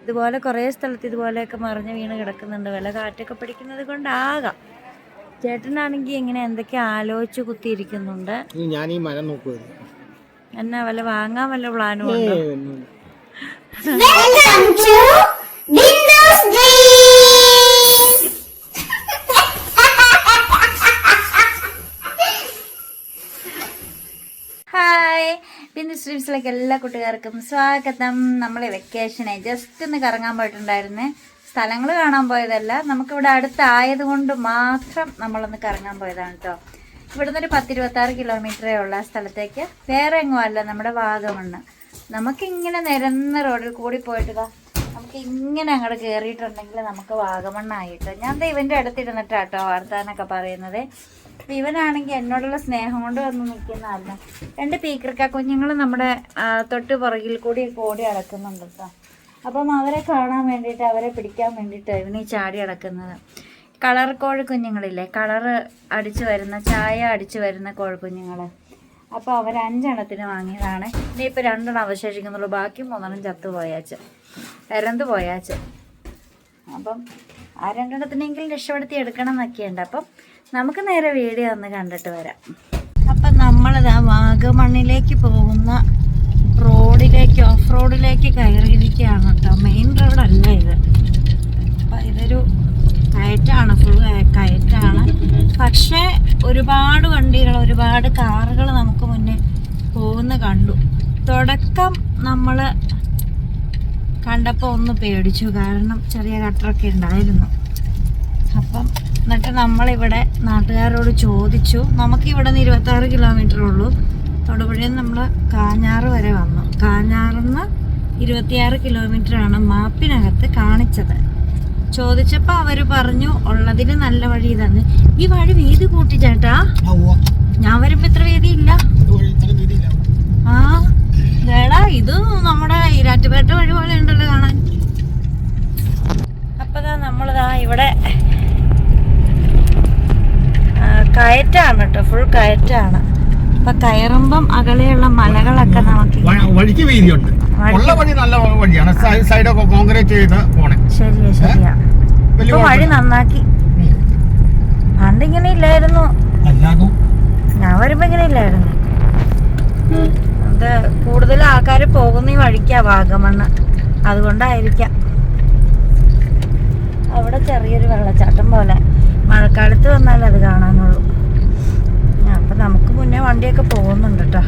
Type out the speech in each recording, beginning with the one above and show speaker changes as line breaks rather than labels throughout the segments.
ഇതുപോലെ കുറേ സ്ഥലത്ത് ഇതുപോലെയൊക്കെ മറിഞ്ഞ് വീണ് കിടക്കുന്നുണ്ട്. വല്ല കാറ്റൊക്കെ പിടിക്കുന്നത് കൊണ്ടാകാം. ചേട്ടനാണെങ്കിൽ ഇങ്ങനെ എന്തൊക്കെ ആലോചിച്ച് കുത്തിയിരിക്കുന്നുണ്ട്.
ഞാൻ ഈ മരം നോക്കുവായിരുന്നു.
എന്നാ വല്ല വാങ്ങാൻ വല്ല പ്ലാനും ഉണ്ടോ? ഹായ്, പിന്നെ സ്ട്രീംസിലേക്ക് എല്ലാ കൂട്ടുകാർക്കും സ്വാഗതം. നമ്മൾ വെക്കേഷനെ ജസ്റ്റ് ഒന്ന് കറങ്ങാൻ പോയിട്ടുണ്ടായിരുന്നേ. സ്ഥലങ്ങൾ കാണാൻ പോയതല്ല, നമുക്കിവിടെ അടുത്തായത് കൊണ്ട് മാത്രം നമ്മളൊന്ന് കറങ്ങാൻ പോയതാണ് കേട്ടോ. ഇവിടുന്ന് ഒരു 10-26 കിലോമീറ്ററേ ഉള്ള സ്ഥലത്തേക്ക്, വേറെ എങ്ങും അല്ല, നമ്മുടെ വാഗമണ്ണ്. നമുക്കിങ്ങനെ നിരന്ന റോഡിൽ കൂടി പോയിട്ട് നമുക്ക് ഇങ്ങനെ അങ്ങോട്ട് കയറിയിട്ടുണ്ടെങ്കിൽ നമുക്ക് വാഗമണ്ണായിട്ടോ. ഞാൻ ഇവൻ്റെ അടുത്തിരുന്നിട്ടാട്ടോ വർത്താനൊക്കെ പറയുന്നത്. അപ്പം ഇവനാണെങ്കിൽ എന്നോടുള്ള സ്നേഹം കൊണ്ട് വന്ന് നിൽക്കുന്നതല്ല. 2 പീക്കർക്ക കുഞ്ഞുങ്ങൾ നമ്മുടെ തൊട്ട് പുറകിൽ കൂടി ഓടി അടക്കുന്നുണ്ട് കേട്ടോ. അപ്പം അവരെ കാണാൻ വേണ്ടിയിട്ട്, അവരെ പിടിക്കാൻ വേണ്ടിയിട്ട് ഇവനീ ചാടി അടക്കുന്നത്. കളർ കോഴിക്കുഞ്ഞുങ്ങളില്ലേ, കളറ് അടിച്ചു വരുന്ന, ചായ അടിച്ചു വരുന്ന കോഴിക്കുഞ്ഞുങ്ങൾ. അപ്പോൾ അവർ 5 എണ്ണത്തിന് വാങ്ങിയതാണ്. ഇനിയിപ്പോൾ 2 എണ്ണം അവശേഷിക്കുന്നുള്ളൂ, ബാക്കി 3 എണ്ണം ചത്തുപോയാച്ച്, ഇരന്ത് പോയാച്ച്. അപ്പം ആ 2 എണ്ണത്തിനെങ്കിലും രക്ഷപ്പെടുത്തി എടുക്കണം എന്നൊക്കെയുണ്ട്. അപ്പം നമുക്ക് നേരെ വീഡിയോ ഒന്ന് കണ്ടിട്ട് വരാം. അപ്പം നമ്മളിതാ വാഗമണ്ണിലേക്ക് പോകുന്ന റോഡിലേക്ക്, ഓഫ് റോഡിലേക്ക് കയറിയിരിക്കുകയാണ് കേട്ടോ. മെയിൻ റോഡല്ല ഇത്. അപ്പം ഇതൊരു കയറ്റാണ്, ഫുൾ കയറ്റാണ്. പക്ഷേ ഒരുപാട് വണ്ടികൾ, ഒരുപാട് കാറുകൾ നമുക്ക് മുന്നേ പോകുന്ന കണ്ടു. തുടക്കം നമ്മൾ കണ്ടപ്പോൾ ഒന്ന് പേടിച്ചു, കാരണം ചെറിയ കട്ടറൊക്കെ ഉണ്ടായിരുന്നു. അപ്പം എന്നിട്ട് നമ്മളിവിടെ നാട്ടുകാരോട് ചോദിച്ചു. നമുക്കിവിടെ നിന്ന് 26 കിലോമീറ്റർ ഉള്ളൂ. തൊടുപുഴയിൽ നിന്ന് നമ്മൾ കാഞ്ഞാറ് വരെ വന്നു. കാഞ്ഞാറിൽ നിന്ന് 26 കിലോമീറ്ററാണ് മാപ്പിനകത്ത് കാണിച്ചത്. ചോദിച്ചപ്പോൾ അവർ പറഞ്ഞു ഉള്ളതിന് നല്ല വഴി തന്നെ. ഈ വഴി വീതി കൂട്ടി ചേട്ടാ. ഞാൻ വരുമ്പോൾ ഇത്ര വീതി ഇല്ല. ആ ചേടാ, ഇത് നമ്മുടെ ഈരാറ്റുപേട്ട വഴി പോലെ ഉണ്ടല്ലോ കാണാൻ. അപ്പം നമ്മളിതാ ഇവിടെ കയറ്റാണ് കേട്ടോ, ഫുൾ കയറ്റാണ്. അപ്പൊ കയറുമ്പം അകലെയുള്ള മലകളൊക്കെ നമുക്ക്
വഴിക്ക് വീതിയുണ്ട്. വഴി നല്ല വഴിയാണ്, സൈഡൊക്കെ കോൺക്രീറ്റ് ചെയ്ത് പോണേ.
ശരിയാ ശരിയാ. ഇപ്പൊ വഴി നന്നാക്കി. പണ്ട് ഇങ്ങനെ ഇല്ലായിരുന്നു, ഞാൻ വരുമ്പോ ഇങ്ങനെ ഇല്ലായിരുന്നു. അത് കൂടുതൽ ആൾക്കാർ പോകുന്ന ഈ വഴിക്കാ വാഗമണ്ണ്, അതുകൊണ്ടായിരിക്കാം. അവിടെ ചെറിയൊരു വെള്ളച്ചാട്ടം പോലെ, മഴക്കാലത്ത് വന്നാൽ അത് കാണാനുള്ളൂ. അപ്പം നമുക്ക് മുന്നേ വണ്ടിയൊക്കെ പോകുന്നുണ്ട് കേട്ടോ.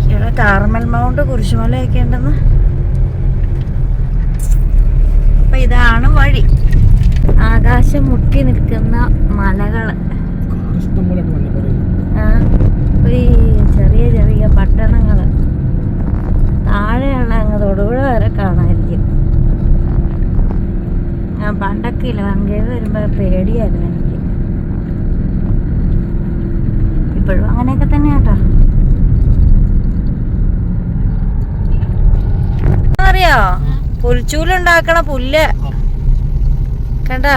ഇവിടെ കാർമൽ മൗണ്ട്, കുരിശുമലയൊക്കെ ഉണ്ടെന്ന്. അപ്പം ഇതാണ് വഴി. ആകാശം മുട്ടി നിൽക്കുന്ന മലകൾ, ഒരു ചെറിയ ചെറിയ പട്ടണങ്ങൾ. താഴെയുള്ള അങ്ങ് തൊടുപുഴ വരെ കാണാതിരിക്കും. ഞാൻ പണ്ടൊക്കെ ഇല്ല വങ്കേത് വരുമ്പോൾ പേടിയായിരുന്നു എനിക്ക്. ഇപ്പോഴും അങ്ങനെയൊക്കെ തന്നെ കേട്ടോ. അറിയോ പുൽച്ചൂലുണ്ടാക്കണ പുല്ല് കണ്ടാ,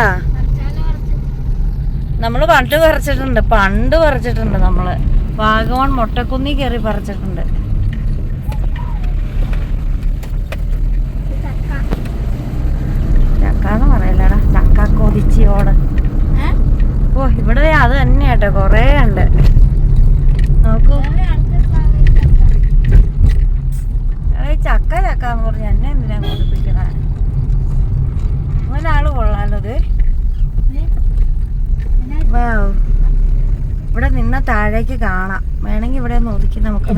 നമ്മള് പണ്ട് പറിച്ചിട്ടുണ്ട്. നമ്മള് വാഗമൺ മൊട്ടക്കുന്നി കയറി പറിച്ചിട്ടുണ്ട്. ചക്കാന്ന് പറയല്ലടാ, ചക്ക കൊതിച്ചിയോട്. ഓ ഇവിടെ അത് തന്നെ കേട്ടോ, കൊറേ ഉണ്ട്. നോക്കൂ, ചക്ക ചക്കാന്ന് പറഞ്ഞ് എന്നെ എന്തിനാ കൊതിപ്പിക്കണ? അങ്ങനെ ആള് കൊള്ളാലോ ഇത്. ഇവിടെ നിന്ന താഴേക്ക് കാണാം. വേണമെങ്കിൽ ഇവിടെ ഒന്ന് ഒതുക്കി നമുക്ക്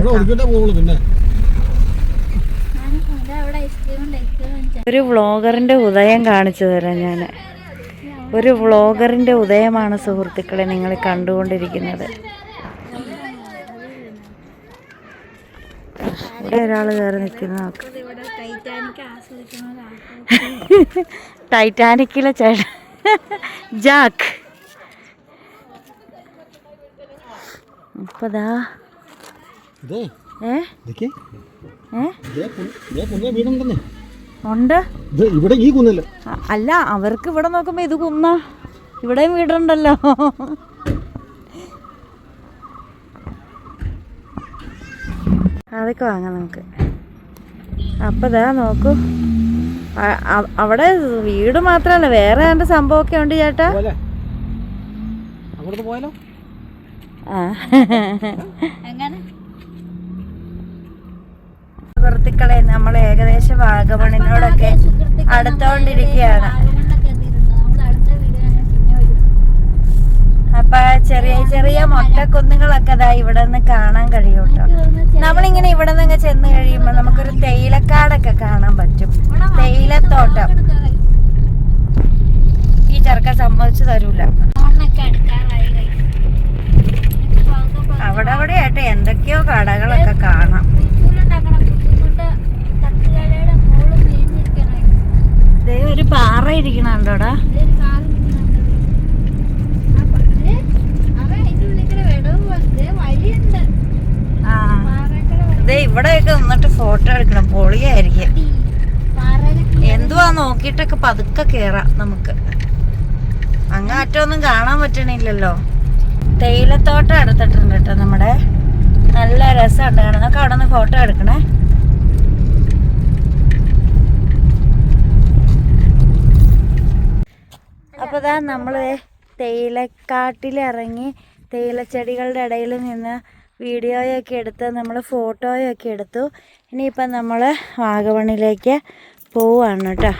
ഒരു വ്ളോഗറിന്റെ ഉദയം കാണിച്ചു തരാം ഞാൻ. ഒരു വ്ളോഗറിന്റെ ഉദയമാണ് സുഹൃത്തുക്കളെ നിങ്ങൾ കണ്ടുകൊണ്ടിരിക്കുന്നത്. ഇവിടെ ഒരാൾ കയറി നിൽക്കുന്ന നോക്ക്. ടൈറ്റാനിക്കിലെ ചേട്ടൻ ജാക്ക്. ഇപ്പതാ ഉണ്ട്
ഇവിടെ ഈ കുന്നല്ല.
അല്ല, അവർക്ക് ഇവിടെ നോക്കുമ്പോ ഇത് കുന്ന, ഇവിടെയും വീടുണ്ടല്ലോ. അതൊക്കെ വാങ്ങാം നമുക്ക്. അപ്പതാ നോക്കൂ, അവിടെ വീട് മാത്രല്ല വേറെ രണ്ട് സംഭവമൊക്കെ ഉണ്ട് ചേട്ടാ. സുഹൃത്തുക്കളെ നമ്മൾ ഏകദേശം വാഗമണിനോടൊക്കെ അടുത്തോണ്ടിരിക്കുകയാണ്. അപ്പൊ ചെറിയ ചെറിയ മൊട്ടക്കുന്നുകളൊക്കെ ദാ ഇവിടെ നിന്ന് കാണാൻ കഴിയും കേട്ടോ. നമ്മളിങ്ങനെ ഇവിടെ നിന്ന് ചെന്ന് കഴിയുമ്പോ നമുക്കൊരു തേയിലക്കാടൊക്കെ കാണാൻ പറ്റും. തേയിലത്തോട്ടം. ഈ ചെറുക്കൻ സമ്മതിച്ചു തരൂല. അവിടെ അവിടെ ആയിട്ട് എന്തൊക്കെയോ കടകളൊക്കെ കാണാം. ഒരു പാറ ഇരിക്കണോടാ. ഇവിടെയൊക്കെ നിന്നിട്ട് ഫോട്ടോ എടുക്കണം. പൊളിയായിരിക്കും. എന്തുവാ നോക്കിട്ടൊക്കെ പതുക്കെ കേറാം. നമുക്ക് അങ്ങാറ്റൊന്നും കാണാൻ പറ്റണില്ലല്ലോ. തേയിലത്തോട്ടം എടുത്തിട്ടുണ്ട് കേട്ടോ. നമ്മുടെ നല്ല രസമുണ്ട് കാണാൻ. നമുക്ക് അവിടെ നിന്ന് ഫോട്ടോ എടുക്കണേ. അപ്പോൾ ഇതാ നമ്മൾ തേയിലക്കാട്ടിലിറങ്ങി തേയിലച്ചെടികളുടെ ഇടയിൽ നിന്ന് വീഡിയോയൊക്കെ എടുത്ത് നമ്മൾ ഫോട്ടോയൊക്കെ എടുത്തു. ഇനിയിപ്പം നമ്മൾ വാഗമണിലേക്ക് പോവുകയാണ് കേട്ടോ.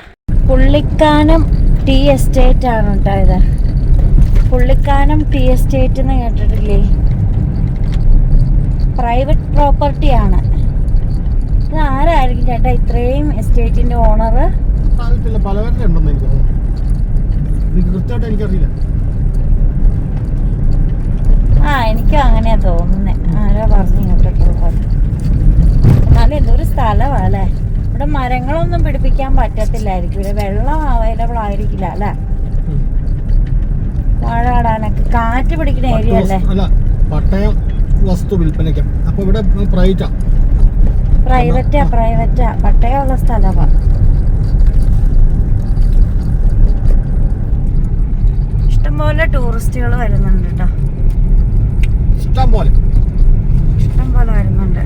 പുള്ളിക്കാനം ടീ എസ്റ്റേറ്റ് ആണ് കേട്ടോ ഇത്. പുള്ളിക്കാനം ടീ എസ്റ്റേറ്റ് എന്ന് കേട്ടിട്ടില്ലേ? പ്രൈവറ്റ് പ്രോപ്പർട്ടിയാണ്. ഇത് ആരായിരിക്കും ചേട്ടാ ഇത്രയും എസ്റ്റേറ്റിൻ്റെ ഓണർ? എനിക്കും അങ്ങനെയാ തോന്നുന്നേ. ആരാ പറഞ്ഞു കേട്ടിട്ടുള്ളത്. എന്നാലും എന്തൊരു സ്ഥലമാ അല്ലേ. ഇവിടെ മരങ്ങളൊന്നും പിടിപ്പിക്കാൻ പറ്റത്തില്ലായിരിക്കും. ഇവിടെ വെള്ളം അവൈലബിൾ ആയിരിക്കില്ല അല്ലേ. വാഴ നടാനൊക്കെ കാറ്റ് പിടിക്കുന്ന ഏരിയ അല്ലേ.
പട്ടയം വസ്തു വിൽപ്പനയ്ക്ക്. അപ്പൊ ഇവിടെ
പ്രൈവറ്റാ പട്ടയമുള്ള സ്ഥലമാ. ഇഷ്ടംപോലെ ടൂറിസ്റ്റുകൾ വരുന്നുണ്ട് കേട്ടോ. ഇഷ്ടം പോലെ വരുന്നുണ്ട്.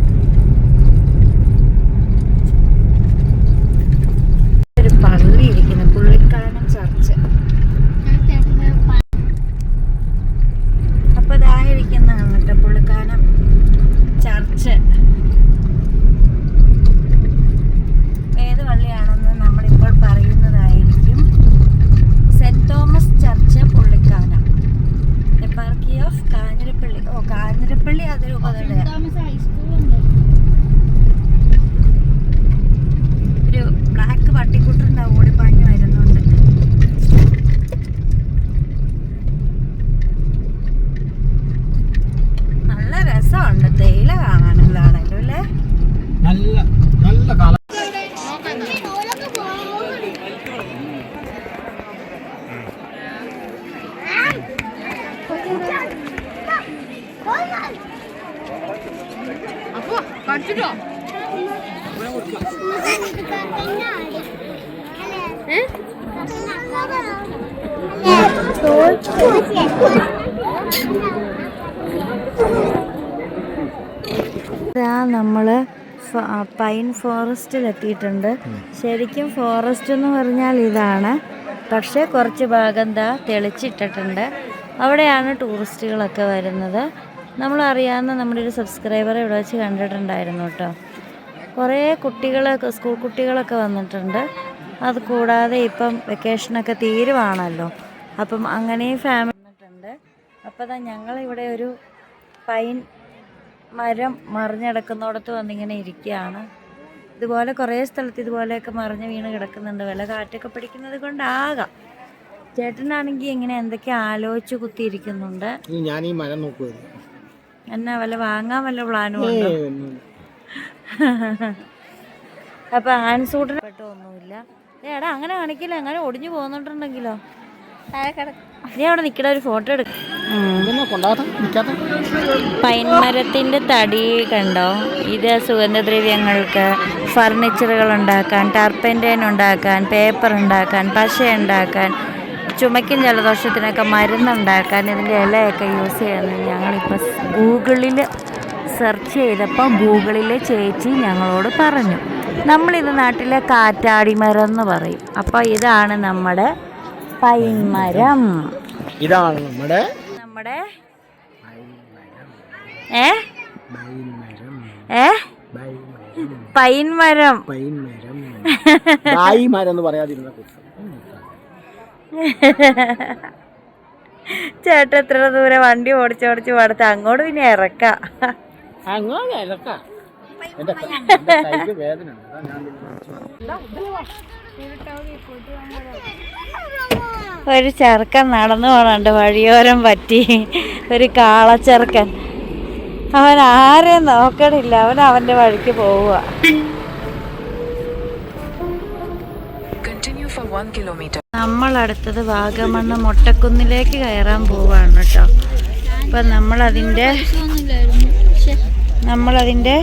ഒരു പള്ളി ഇരിക്കുന്നു. പുള്ളിക്കാനം ചർച്ച്. അപ്പൊ ഇതായിരിക്കുന്നതാണ് കേട്ടോ പുള്ളിക്കാനം ചർച്ച്. ഏത് പള്ളിയാണെന്ന് നമ്മളിപ്പോൾ പറയുന്നതായിരിക്കും. Saint Thomas church Pullikkanam. Eparchy of Kanjirappally. Kanjirappally അതൊരു ഉപതടയാണ്. ഒരു ബ്ലാക്ക് പട്ടിക്കുട്ടുണ്ടാവും ഓടിപ്പാഞ്ഞ് വരുന്നുണ്ട്. നല്ല രസമുണ്ട് തേയില കാണാനുള്ളതാണല്ലോ അല്ലേ.
നല്ല കാലം.
നമ്മള് പൈൻ ഫോറസ്റ്റിൽ എത്തിയിട്ടുണ്ട്. ശരിക്കും ഫോറസ്റ്റ് എന്ന് പറഞ്ഞാൽ ഇതാണ്. പക്ഷേ കുറച്ച് ഭാഗം തെളിച്ചിട്ടിട്ടുണ്ട്. അവിടെയാണ് ടൂറിസ്റ്റുകളൊക്കെ വരുന്നത്. നമ്മളറിയാവുന്ന നമ്മുടെ ഒരു സബ്സ്ക്രൈബറെ ഇവിടെ വെച്ച് കണ്ടിട്ടുണ്ടായിരുന്നു കേട്ടോ. കുറേ സ്കൂൾ കുട്ടികളൊക്കെ വന്നിട്ടുണ്ട്. അത് കൂടാതെ ഇപ്പം വെക്കേഷനൊക്കെ തീരുവാണല്ലോ. അപ്പം അങ്ങനെയും ഫാമിലി വന്നിട്ടുണ്ട്. അപ്പോൾ ഞങ്ങളിവിടെ ഒരു പൈൻ മരം മറിഞ്ഞിടക്കുന്നിടത്ത് വന്നിങ്ങനെ ഇരിക്കുകയാണ്. ഇതുപോലെ കുറേ സ്ഥലത്ത് ഇതുപോലെയൊക്കെ മറിഞ്ഞ് വീണ് കിടക്കുന്നുണ്ട്. വല്ല കാറ്റൊക്കെ പിടിക്കുന്നത് കൊണ്ടാകാം. ചേട്ടനാണെങ്കിൽ ഇങ്ങനെ എന്തൊക്കെ ആലോചിച്ച് കുത്തിയിരിക്കുന്നുണ്ട്.
ഞാൻ ഈ മരം നോക്കുവായിരുന്നു.
എന്നാ വല്ല വാങ്ങാൻ വല്ല പ്ലാനും ഉണ്ടോ? അപ്പൊ ആൻസൂട്ടിന് പെട്ടൊന്നുമില്ല. ഏടാ അങ്ങനെ കാണിക്കില്ല. അങ്ങനെ ഒടിഞ്ഞു പോകുന്നുണ്ടെങ്കിലോ. നീ അവിടെ നിൽക്കണ ഒരു ഫോട്ടോ എടുക്കും. പൈൻമരത്തിൻ്റെ തടി കണ്ടോ? ഇത് സുഗന്ധദ്രവ്യങ്ങൾക്ക്, ഫർണിച്ചറുകൾ ഉണ്ടാക്കാൻ, ടർപ്പൻറ്റൈൻ ഉണ്ടാക്കാൻ, പേപ്പർ ഉണ്ടാക്കാൻ, പശ ഉണ്ടാക്കാൻ, ചുമയ്ക്കും ജലദോഷത്തിനൊക്കെ മരുന്നുണ്ടാക്കാൻ ഇതിൻ്റെ ഇലയൊക്കെ യൂസ് ചെയ്യുന്നത് ഞങ്ങളിപ്പോൾ ഗൂഗിളിൽ സെർച്ച് ചെയ്തപ്പോൾ ഗൂഗിളിലെ ചേച്ചി ഞങ്ങളോട് പറഞ്ഞു. നമ്മളിത് നാട്ടിലെ കാറ്റാടിമരം എന്ന് പറയും. അപ്പോൾ ഇതാണ് നമ്മുടെ പൈൻമരം.
ഇതാണ് നമ്മുടെ
പൈൻമരം.
എന്ന് പറയാതിരുന്ന
ചേട്ടൻ എത്ര ദൂരെ വണ്ടി ഓടിച്ചോടിച്ച് പടുത്ത് അങ്ങോട്ട് പിന്നെ ഇറക്കാം. ഒരു ചെറുക്കൻ നടന്നു പോണുണ്ട് വഴിയോരം പറ്റി. ഒരു കാളച്ചെറുക്കൻ. അവൻ ആരെയും നോക്കണില്ല, അവൻ അവന്റെ വഴിക്ക് പോവുക. നമ്മളടുത്തത് വാഗമണ്ണ് മൊട്ടക്കുന്നിലേക്ക് കയറാൻ പോവാണ് കേട്ടോ. അപ്പം നമ്മളതിൻ്റെ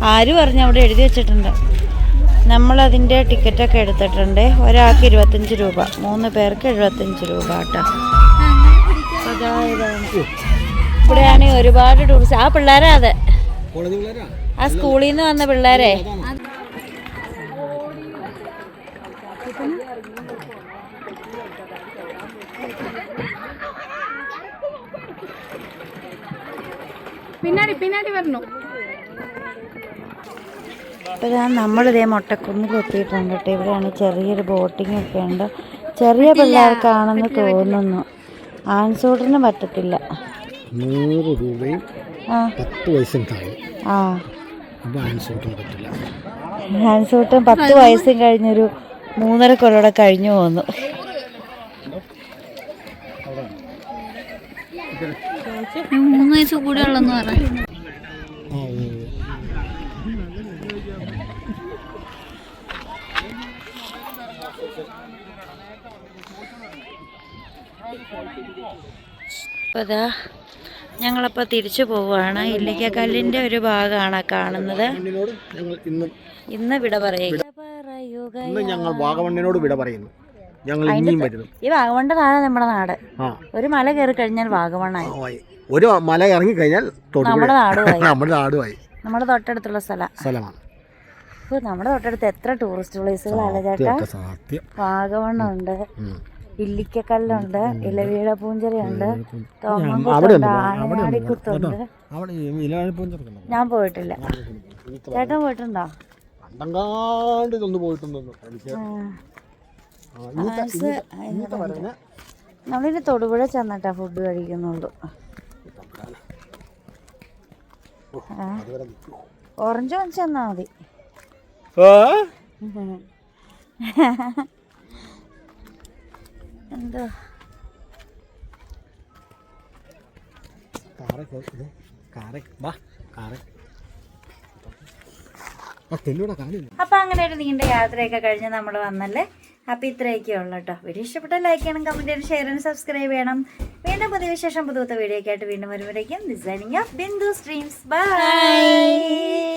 ആര് പറഞ്ഞു അവിടെ എഴുതി വെച്ചിട്ടുണ്ട്. നമ്മളതിൻ്റെ ടിക്കറ്റൊക്കെ എടുത്തിട്ടുണ്ട്. ഒരാൾക്ക് 25 രൂപ, 3 പേർക്ക് 75 രൂപ കേട്ടോ. ഇവിടെയാണെങ്കിൽ ഒരുപാട് ടൂറിസ്റ്റ്. ആ പിള്ളേരാ അത്, ആ സ്കൂളിൽ നിന്ന് വന്ന പിള്ളേരെ.
പിന്നാടി വരണോ?
അപ്പോൾ നമ്മളിതേ മൊട്ടക്കുന്നിൽ എത്തിയിട്ടുണ്ട് കേട്ടോ. ഇവിടെയാണ് ചെറിയൊരു ബോട്ടിംഗ് ഒക്കെ ഉണ്ട്. ചെറിയ പിള്ളേർക്കാണെന്ന് തോന്നുന്നു, ആൻസൂട്ടിന് പറ്റത്തില്ല.
100 രൂപയും 10 വയസ്സും താഴെ.
ആൻസൂട്ടും 10 വയസ്സും കഴിഞ്ഞൊരു 3.5 കൊല്ലം കഴിഞ്ഞു പോന്നു.
കൂടെ ഉള്ളെന്ന് പറയാം.
അപ്പോൾ ഇതാ ഞങ്ങളപ്പോൾ തിരിച്ചു പോവുകയാണ്. ഇല്ലിക്കക്കല്ലിൻ്റെ ഒരു ഭാഗമാണ് കാണുന്നത്. ഇന്ന് വിട പറയുക.
ഞങ്ങൾ വാഗമണ്ണിനോട് വിട പറയുന്നു. ഞങ്ങൾ ഇനിയും വരുന്നു.
ഈ വാഗമണ്ണിന്റെ താഴെ നമ്മുടെ നാട്. ഒരു മല കയറി കഴിഞ്ഞാൽ വാഗമണ്ണായി.
ഒരു മല ഇറങ്ങി കഴിഞ്ഞാൽ
നമ്മുടെ നാടുമായി.
നമ്മുടെ
തൊട്ടടുത്തുള്ള സ്ഥലമാണ്. ഇപ്പോൾ നമ്മുടെ തൊട്ടടുത്ത് എത്ര ടൂറിസ്റ്റ് പ്ലേസുകളല്ലേ ചേട്ടാ. വാഗമണ്ണുണ്ട്, ഇല്ലിക്കക്കല്ലുണ്ട്, ഇലവീഴ പൂഞ്ചിറയുണ്ട്, തോമംകുത്തുണ്ട്, ആനയാടിക്കുത്തുണ്ട്. ഞാൻ പോയിട്ടില്ല. ചേട്ടൻ പോയിട്ടുണ്ടോ? നമ്മളിനി തൊടുപുഴ ചെന്നിട്ടാ ഫുഡ് കഴിക്കുന്നുള്ളൂ. ഓറഞ്ച് വാങ്ങിച്ചു തന്നാ മതി. എന്തോ അപ്പൊ അങ്ങനെ ഒരു നീണ്ട യാത്രയൊക്കെ കഴിഞ്ഞ് നമ്മൾ വന്നല്ലേ. അപ്പൊ ഇത്രയൊക്കെ ഉള്ളു കേട്ടോ. വീഡിയോ ഇഷ്ടപ്പെട്ട ലൈക്ക് ചെയ്യണം, കമന്റ് ചെയ്യണം, ഷെയർ ചെയ്യണം, സബ്സ്ക്രൈബ് ചെയ്യണം. വീണ്ടും പുതിയ വിശേഷം പുതുത്ത വീഡിയോ ഒക്കെ ആയിട്ട് വീണ്ടും വരുമ്പോഴേക്കും designing of Bindu streams. By.